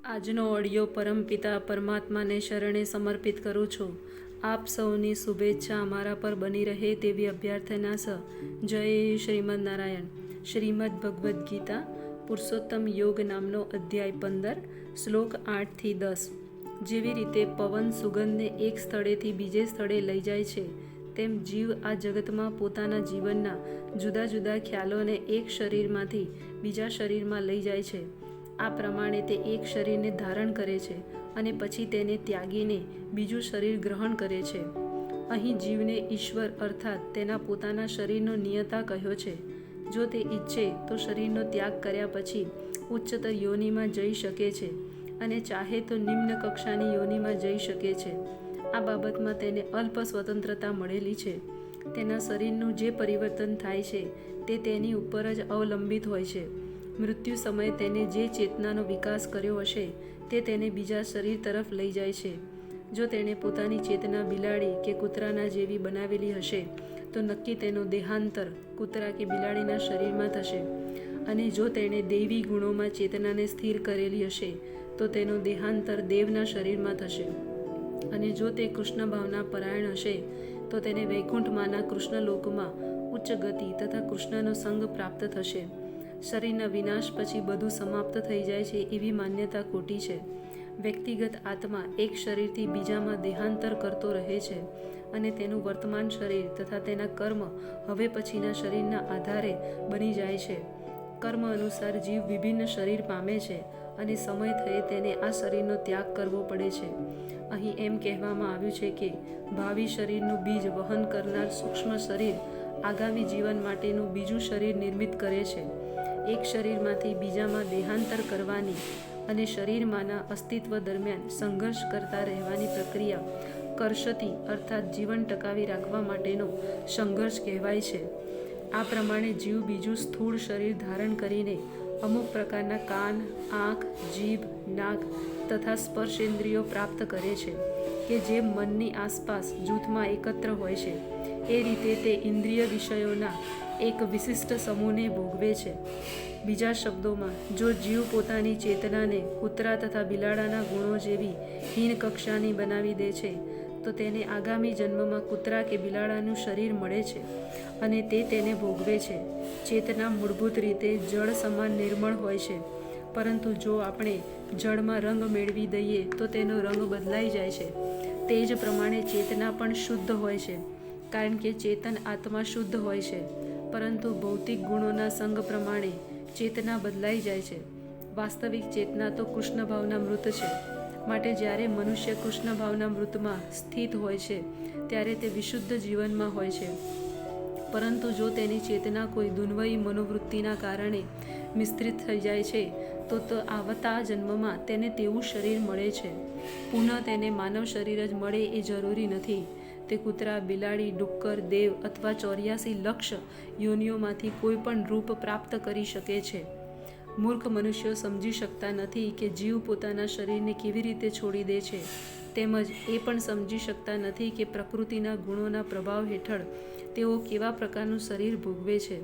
આજનો ઓડિયો પરમપિતા પરમાત્માને શરણે સમર્પિત કરું છું. આપ સૌની શુભેચ્છા અમારા પર બની રહે તેવી અભ્યર્થના સ. જય શ્રીમદ નારાયણ. શ્રીમદ ભગવદ્ ગીતા પુરુષોત્તમ યોગ નામનો અધ્યાય 15 શ્લોક 8-10. જેવી રીતે પવન સુગંધને એક સ્થળેથી બીજે સ્થળે લઈ જાય છે, તેમ જીવ આ જગતમાં પોતાના જીવનના જુદા જુદા ખ્યાલોને એક શરીરમાંથી બીજા શરીરમાં લઈ જાય છે. આ પ્રમાણે તે એક શરીરને ધારણ કરે છે અને પછી તેને ત્યાગીને બીજું શરીર ગ્રહણ કરે છે. અહીં જીવને ઈશ્વર અર્થાત તેના પોતાના શરીરનો નિયતા કહ્યો છે. જો તે ઈચ્છે તો શરીરનો ત્યાગ કર્યા પછી ઉચ્ચતર યોનિમાં જઈ શકે છે અને ચાહે તો નિમ્ન કક્ષાની યોનિમાં જઈ શકે છે. આ બાબતમાં તેને અલ્પ સ્વતંત્રતા મળેલી છે. તેના શરીરનું જે પરિવર્તન થાય છે તે તેની ઉપર જ અવલંબિત હોય છે. મૃત્યુ સમયે તેને જે ચેતનાનો વિકાસ કર્યો હશે તે તેને બીજા શરીર તરફ લઈ જાય છે. જો તેણે પોતાની ચેતના બિલાડી કે કૂતરાના જેવી બનાવેલી હશે તો નક્કી તેનો દેહાંતર કૂતરા કે બિલાડીના શરીરમાં થશે. અને જો તેણે દૈવી ગુણોમાં ચેતનાને સ્થિર કરેલી હશે તો તેનો દેહાંતર દેવના શરીરમાં થશે. અને જો તે કૃષ્ણ ભાવના પરાયણ હશે તો તેને વૈકુંઠમાંના કૃષ્ણલોકમાં ઉચ્ચ ગતિ તથા કૃષ્ણનો સંગ પ્રાપ્ત થશે. શરીરના વિનાશ પછી બધું સમાપ્ત થઈ જાય છે એવી માન્યતા ખોટી છે. વ્યક્તિગત આત્મા એક શરીરથી બીજામાં દેહાંતર કરતો રહે છે અને તેનું વર્તમાન શરીર તથા તેના કર્મ હવે પછીના શરીરના આધારે બની જાય છે. કર્મ અનુસાર જીવ વિભિન્ન શરીર પામે છે અને સમય થયે તેને આ શરીરનો ત્યાગ કરવો પડે છે. અહીં એમ કહેવામાં આવ્યું છે કે ભાવિ શરીરનું બીજ વહન કરનાર સૂક્ષ્મ શરીર આગામી જીવન માટેનું બીજું શરીર નિર્મિત કરે છે. એક શરીરમાંથી બીજામાં દેહાંતર કરવાની અને શરીરમાંના અસ્તિત્વ દરમિયાન સંઘર્ષ કરતા રહેવાની પ્રક્રિયા કરશતી અર્થાત જીવન ટકાવી રાખવા માટેનો સંઘર્ષ કહેવાય છે. આ પ્રમાણે જીવ બીજું સ્થૂળ શરીર ધારણ કરીને અમુક પ્રકારના કાન, આંખ, જીભ, નાક તથા સ્પર્શેન્દ્રિયો પ્રાપ્ત કરે છે કે જે મનની આસપાસ જૂથમાં એકત્ર હોય છે. એ રીતે તે ઇન્દ્રિય વિષયોના એક વિશિષ્ટ સમૂહને ભોગવે છે. બીજા શબ્દોમાં, જો જીવ પોતાની ચેતનાને કૂતરા તથા બિલાડાના ગુણો જેવી હીન કક્ષાની બનાવી દે છે તો તેને આગામી જન્મમાં કૂતરા કે બિલાડાનું શરીર મળે છે અને તે તેને ભોગવે છે. ચેતના મૂળભૂત રીતે જળ સમાન નિર્મળ હોય છે, પરંતુ જો આપણે જળમાં રંગ મેળવી દઈએ તો તેનો રંગ બદલાઈ જાય છે. તે જ પ્રમાણે ચેતના પણ શુદ્ધ હોય છે, કારણ કે ચેતન આત્મા શુદ્ધ હોય છે, પરંતુ ભૌતિક ગુણોના સંગ પ્રમાણે ચેતના બદલાઈ જાય છે. વાસ્તવિક ચેતના તો કૃષ્ણ ભાવના મૃત છે. માટે જ્યારે મનુષ્ય કૃષ્ણ ભાવના મૃતમાં સ્થિત હોય છે ત્યારે તે વિશુદ્ધ જીવનમાં હોય છે. પરંતુ જો તેની ચેતના કોઈ દુન્વયી મનોવૃત્તિના કારણે મિશ્રિત થઈ જાય છે તો આવતા જન્મમાં તેને તેવું શરીર મળે છે. પુનઃ તેને માનવ શરીર જ મળે એ જરૂરી નથી. તે કૂતરા, બિલાડી, ડુક્કર, દેવ અથવા 84 લક્ષ યોનિઓમાંથી કોઈ પણ રૂપ પ્રાપ્ત કરી શકે છે. મૂર્ખ મનુષ્યો સમજી શકતા નથી કે જીવ પોતાના શરીરને કેવી રીતે છોડી દે છે, તેમજ એ પણ સમજી શકતા નથી કે પ્રકૃતિના ગુણોના પ્રભાવ હેઠળ તેઓ કેવા પ્રકારનું શરીર ભોગવે છે.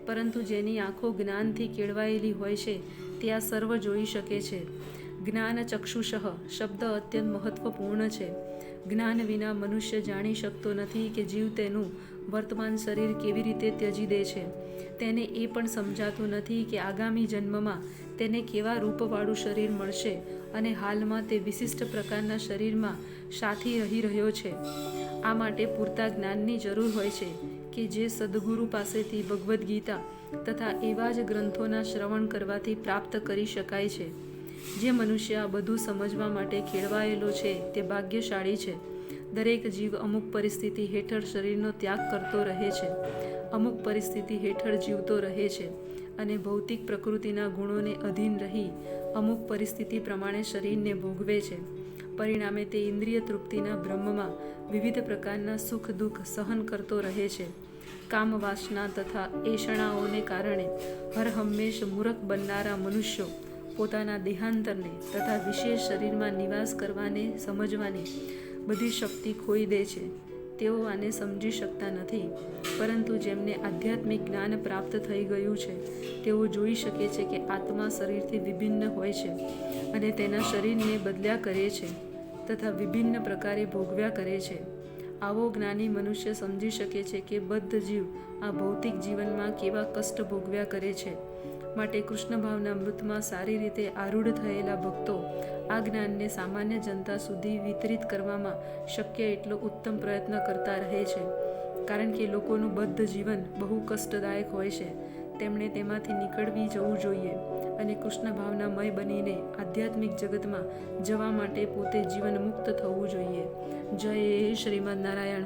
પરંતુ જેની આંખો જ્ઞાનથી કેળવાયેલી હોય છે તે આ સર્વ જોઈ શકે છે. જ્ઞાન ચક્ષુષઃ શબ્દ અત્યંત મહત્વપૂર્ણ છે. જ્ઞાન વિના મનુષ્ય જાણી શકતો નથી કે જીવ તેનું વર્તમાન શરીર કેવી રીતે ત્યજી દે છે. તેને એ પણ સમજાતું નથી કે આગામી જન્મમાં તેને કેવા રૂપવાળું શરીર મળશે અને હાલમાં તે વિશિષ્ટ પ્રકારના શરીરમાં સાથી રહી રહ્યો છે. આ માટે પૂરતા જ્ઞાનની જરૂર હોય છે કે જે સદગુરુ પાસેથી ભગવદ્ ગીતા તથા એવા જ ગ્રંથોના શ્રવણ કરવાથી પ્રાપ્ત કરી શકાય છે. જે મનુષ્ય આ બધું સમજવા માટે કેળવાયેલો છે તે ભાગ્યશાળી છે. દરેક જીવ અમુક પરિસ્થિતિ હેઠળ શરીરનો ત્યાગ કરતો રહે છે, અમુક પરિસ્થિતિ હેઠળ જીવતો રહે છે અને ભૌતિક પ્રકૃતિના ગુણોને અધીન રહી અમુક પરિસ્થિતિ પ્રમાણે શરીરને ભોગવે છે. પરિણામે તે ઇન્દ્રિય તૃપ્તિના બ્રહ્મમાં વિવિધ પ્રકારના સુખ દુઃખ સહન કરતો રહે છે. કામ વાસના તથા એષણાઓને કારણે હરહંમેશ મૂરખ બનનારા મનુષ્યો પોતાના દેહાંતરને તથા વિશેષ શરીરમાં નિવાસ કરવાને સમજવાની બધી શક્તિ ખોઈ દે છે. તેઓ આને સમજી શકતા નથી. પરંતુ જેમને આધ્યાત્મિક જ્ઞાન પ્રાપ્ત થઈ ગયું છે તેઓ જોઈ શકે છે કે આત્મા શરીરથી વિભિન્ન હોય છે અને તેના શરીરને બદલ્યા કરે છે તથા વિભિન્ન પ્રકારે ભોગવ્યા કરે છે. આવો જ્ઞાની મનુષ્ય સમજી શકે છે કે બદ્ધ જીવ આ ભૌતિક જીવનમાં કેવા કષ્ટ ભોગવ્યા કરે છે. માટે કૃષ્ણ ભાવના મૃતમાં સારી રીતે આરૂઢ થયેલા ભક્તો આ જ્ઞાનને સામાન્ય જનતા સુધી વિતરિત કરવામાં શક્ય એટલો ઉત્તમ પ્રયત્ન કરતા રહે છે. કારણ કે લોકોનું બદ્ધ જીવન બહુ કષ્ટદાયક હોય છે. તેમણે તેમાંથી નીકળવી જવું જોઈએ અને કૃષ્ણ ભાવનામય બનીને આધ્યાત્મિક જગતમાં જવા માટે પોતે જીવન મુક્ત થવું જોઈએ. જય શ્રીમદ નારાયણ.